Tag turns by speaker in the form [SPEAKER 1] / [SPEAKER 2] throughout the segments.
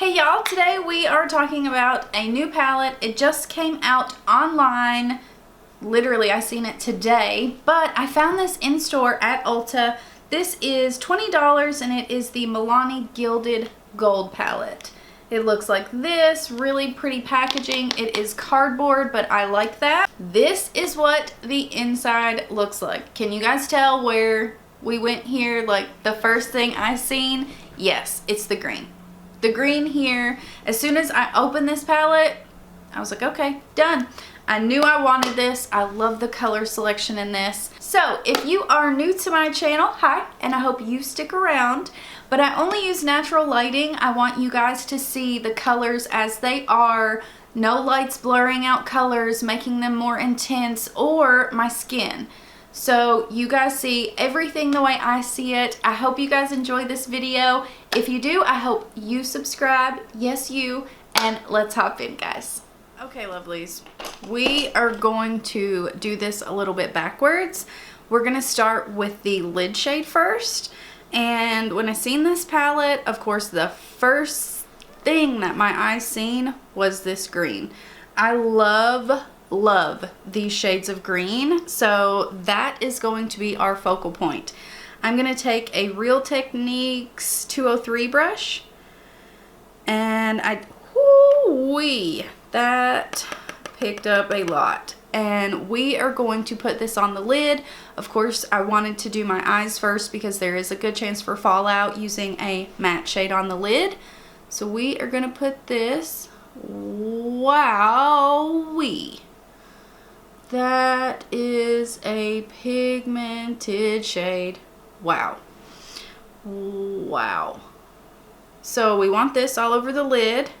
[SPEAKER 1] Hey y'all, today we are talking about a new palette. It just came out online. Literally, I seen it today, but I found this in store at Ulta. This is $20 and it is the Milani Gilded Gold palette. It looks like this, really pretty packaging. It is cardboard, but I like that. This is what the inside looks like. Can you guys tell where we went here? Like the first thing I seen? Yes, it's the green. The green here. As soon as I opened this palette, I was like, okay, done. I knew I wanted this. I love the color selection in this. So if you are new to my channel, hi, and I hope you stick around. But I only use natural lighting. I want you guys to see the colors as they are. No lights blurring out colors, making them more intense, or my skin. So you guys see everything the way I see it. I hope you guys enjoy this video. If you do, I hope you subscribe. Yes, you. And let's hop in, guys. Okay, lovelies. We are going to do this a little bit backwards. We're going to start with the lid shade first. And when I seen this palette, of course, the first thing that my eyes seen was this green. I love these shades of green, so that is going to be our focal point. I'm going to take a Real Techniques 203 brush, and that picked up a lot. And we are going to put this on the lid. Of course, I wanted to do my eyes first because there is a good chance for fallout using a matte shade on the lid. So we are going to put this, wowee. That is a pigmented shade. Wow. Wow. So we want this all over the lid.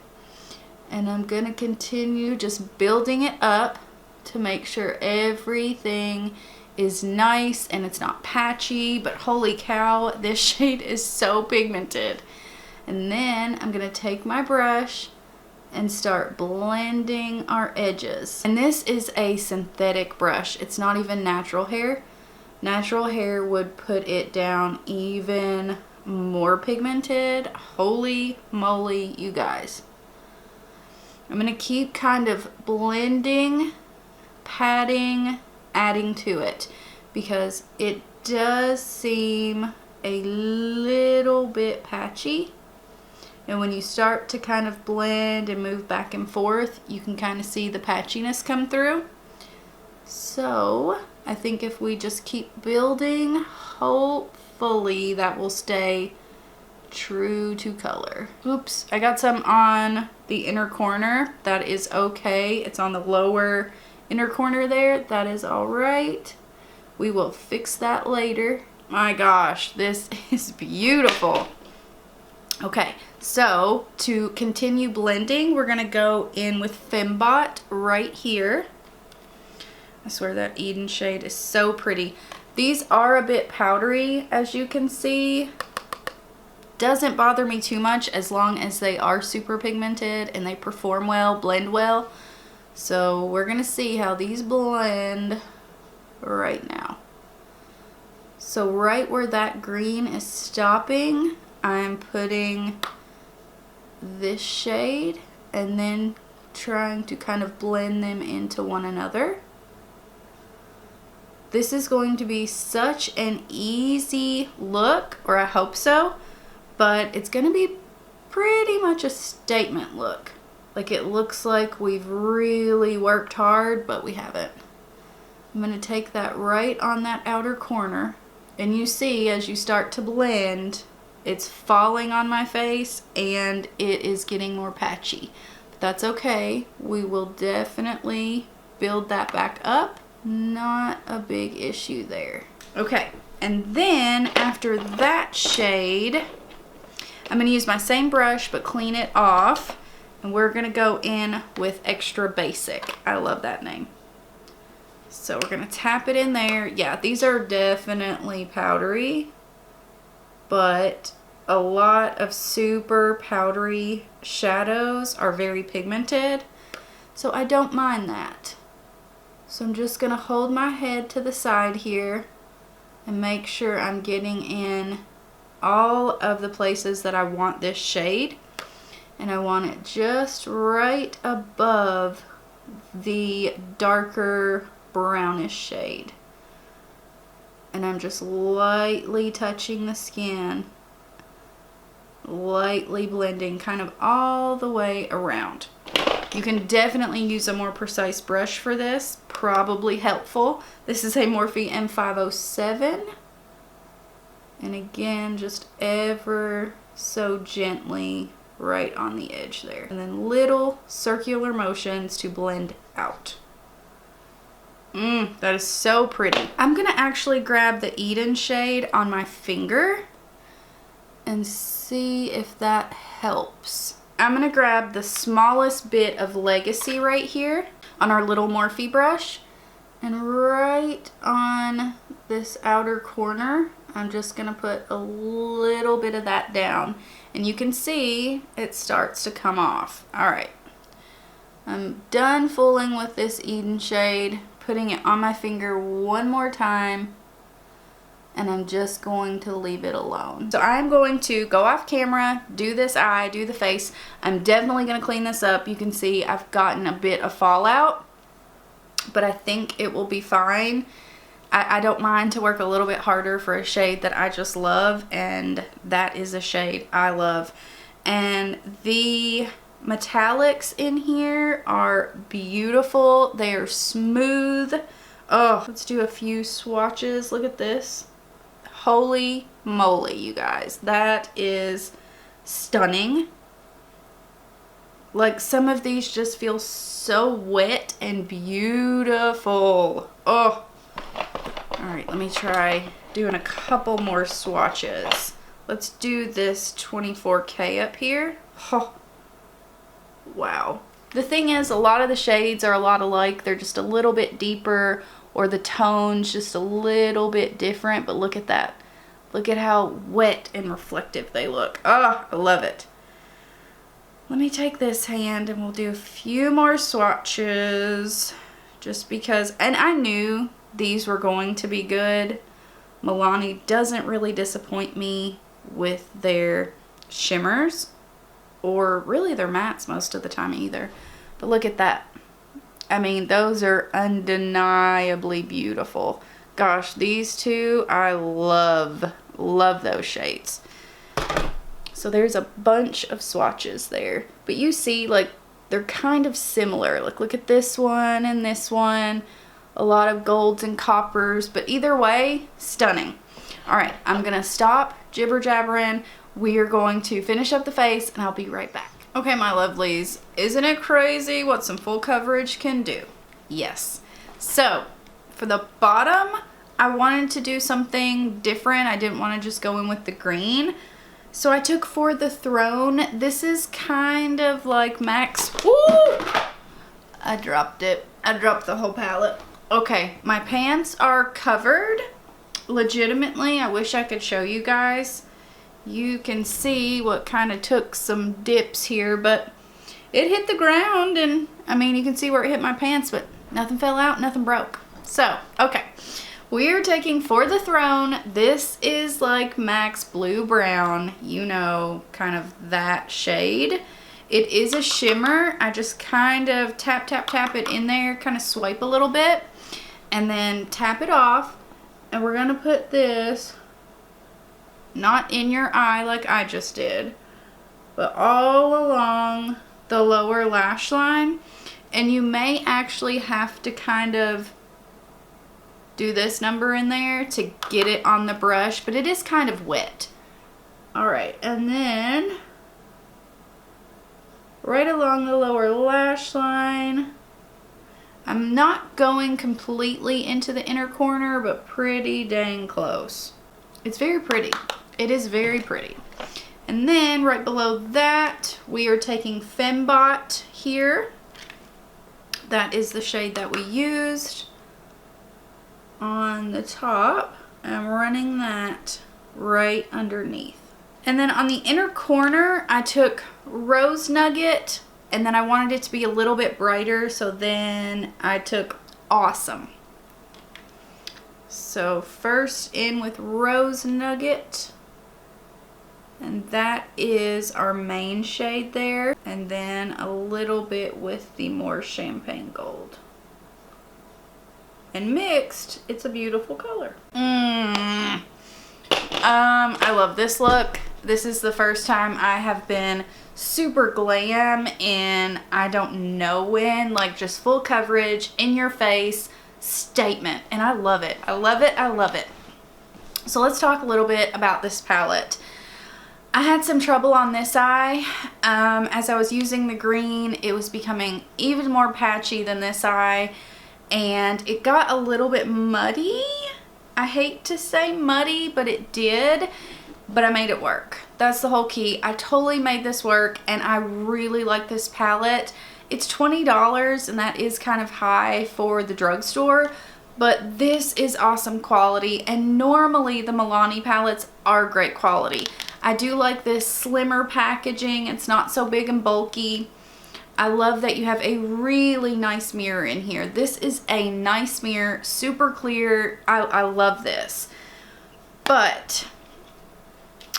[SPEAKER 1] And I'm going to continue just building it up to make sure everything is nice and it's not patchy. But holy cow, this shade is so pigmented. And then I'm going to take my brush and start blending our edges. And this is a synthetic brush. It's not even natural hair. Natural hair would put it down even more pigmented. Holy moly, you guys. I'm gonna keep kind of blending, patting, adding to it because it does seem a little bit patchy. And when you start to kind of blend and move back and forth, you can kind of see the patchiness come through. So I think if we just keep building, hopefully that will stay true to color. Oops, I got some on the inner corner. That is okay. It's on the lower inner corner there. That is all right. We will fix that later. My gosh, this is beautiful. Okay, so to continue blending, we're gonna go in with Fembot right here. I swear that Eden shade is so pretty. These are a bit powdery, as you can see. Doesn't bother me too much as long as they are super pigmented and they perform well, blend well. So we're gonna see how these blend right now. So right where that green is stopping, I'm putting this shade and then trying to kind of blend them into one another. This is going to be such an easy look, or I hope so, but it's going to be pretty much a statement look. Like it looks like we've really worked hard, but we haven't. I'm going to take that right on that outer corner, and you see as you start to blend, it's falling on my face and it is getting more patchy. But that's okay. We will definitely build that back up. Not a big issue there. Okay, and then after that shade, I'm going to use my same brush but clean it off. And we're going to go in with Extra Basic. I love that name. So we're going to tap it in there. Yeah, these are definitely powdery. But a lot of super powdery shadows are very pigmented, so I don't mind that. So I'm just going to hold my head to the side here and make sure I'm getting in all of the places that I want this shade. And I want it just right above the darker brownish shade. And I'm just lightly touching the skin, lightly blending kind of all the way around. You can definitely use a more precise brush for this, probably helpful. This is a Morphe M507. And again, just ever so gently right on the edge there. And then little circular motions to blend out. That is so pretty. I'm gonna actually grab the Eden shade on my finger and see if that helps. I'm gonna grab the smallest bit of Legacy right here on our little Morphe brush, and right on this outer corner, I'm just gonna put a little bit of that down, and you can see it starts to come off. All right, I'm done fooling with this Eden shade, putting it on my finger one more time, and I'm just going to leave it alone. So I'm going to go off camera, do this eye, do the face. I'm definitely going to clean this up. You can see I've gotten a bit of fallout, but I think it will be fine. I don't mind to work a little bit harder for a shade that I just love, and that is a shade I love. And the metallics in here are beautiful. They are smooth. Oh, let's do a few swatches. Look at this. Holy moly, you guys. That is stunning. Like, some of these just feel so wet and beautiful. Oh. Alright, let me try doing a couple more swatches. Let's do this 24K up here. Oh. Wow. The thing is, a lot of the shades are a lot alike. They're just a little bit deeper, or the tone's just a little bit different, but look at that. Look at how wet and reflective they look. Oh, I love it. Let me take this hand and we'll do a few more swatches, just because, and I knew these were going to be good. Milani doesn't really disappoint me with their shimmers, or really their mattes most of the time either. But look at that. I mean, those are undeniably beautiful. Gosh, these two, I love those shades. So there's a bunch of swatches there. But you see, like, they're kind of similar. Like, look at this one and this one. A lot of golds and coppers, but either way, stunning. All right, I'm gonna stop jibber jabbering. We are going to finish up the face, and I'll be right back. Okay, my lovelies, isn't it crazy what some full coverage can do? Yes. So, for the bottom, I wanted to do something different. I didn't want to just go in with the green. So I took For the Throne. This is kind of like Max. Woo! I dropped it. I dropped the whole palette. Okay, my pants are covered. Legitimately, I wish I could show you guys. You can see what kind of took some dips here, but it hit the ground, and I mean, you can see where it hit my pants, but nothing fell out, nothing broke. So, okay, we are taking For the Throne. This is like Max Blue Brown, you know, kind of that shade. It is a shimmer. I just kind of tap it in there, kind of swipe a little bit, and then tap it off, and we're gonna put this not in your eye like I just did, but all along the lower lash line. And you may actually have to kind of do this number in there to get it on the brush, but it is kind of wet. All right, and then right along the lower lash line. I'm not going completely into the inner corner, but pretty dang close. It's very pretty. It is very pretty. And then right below that, we are taking Fembot here. That is the shade that we used on the top. I'm running that right underneath. And then on the inner corner, I took Rose Nugget, and then I wanted it to be a little bit brighter, so then I took Awesome. So first in with Rose Nugget, And that is our main shade there. And then a little bit with the more champagne gold. And mixed, it's a beautiful color. I love this look. This is the first time I have been super glam in I don't know when, like just full coverage, in your face, statement. And I love it. I love it. I love it. So let's talk a little bit about this palette. I had some trouble on this eye. As I was using the green, it was becoming even more patchy than this eye, and it got a little bit muddy. I hate to say muddy, but it did, but I made it work. That's the whole key. I totally made this work, and I really like this palette. It's $20, and that is kind of high for the drugstore, but this is awesome quality, and normally the Milani palettes are great quality. I do like this slimmer packaging. It's not so big and bulky. I love that you have a really nice mirror in here. This is a nice mirror, super clear. I love this. But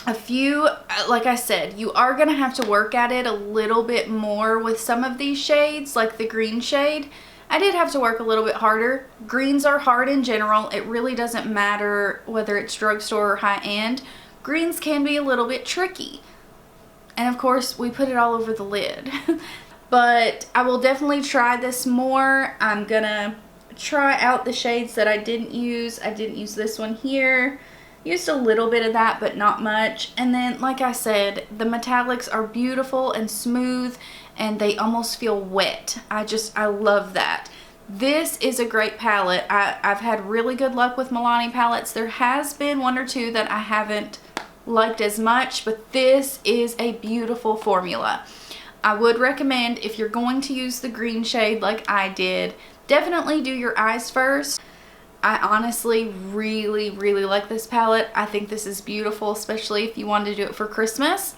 [SPEAKER 1] like I said, you are going to have to work at it a little bit more with some of these shades, like the green shade. I did have to work a little bit harder. Greens are hard in general. It really doesn't matter whether it's drugstore or high-end. Greens can be a little bit tricky. And of course, we put it all over the lid. But I will definitely try this more. I'm gonna try out the shades that I didn't use. I didn't use this one here. Used a little bit of that, but not much. And then, like I said, the metallics are beautiful and smooth, and they almost feel wet. I love that. This is a great palette. I've had really good luck with Milani palettes. There has been one or two that I haven't liked as much, but this is a beautiful formula. I would recommend, if you're going to use the green shade like I did, definitely do your eyes first. I honestly really like this palette. I think this is beautiful, especially if you want to do it for Christmas.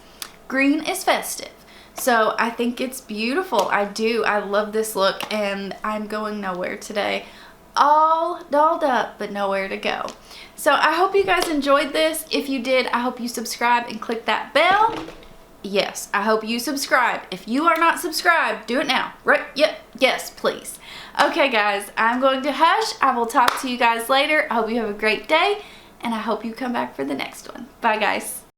[SPEAKER 1] Green is festive, so I think it's beautiful. I do. I love this look, and I'm going nowhere today. All dolled up, but nowhere to go. So I hope you guys enjoyed this. If you did, I hope you subscribe and click that bell. Yes, I hope you subscribe. If you are not subscribed, do it now. Right? Yep. Yes, please. Okay, guys, I'm going to hush. I will talk to you guys later. I hope you have a great day, and I hope you come back for the next one. Bye, guys.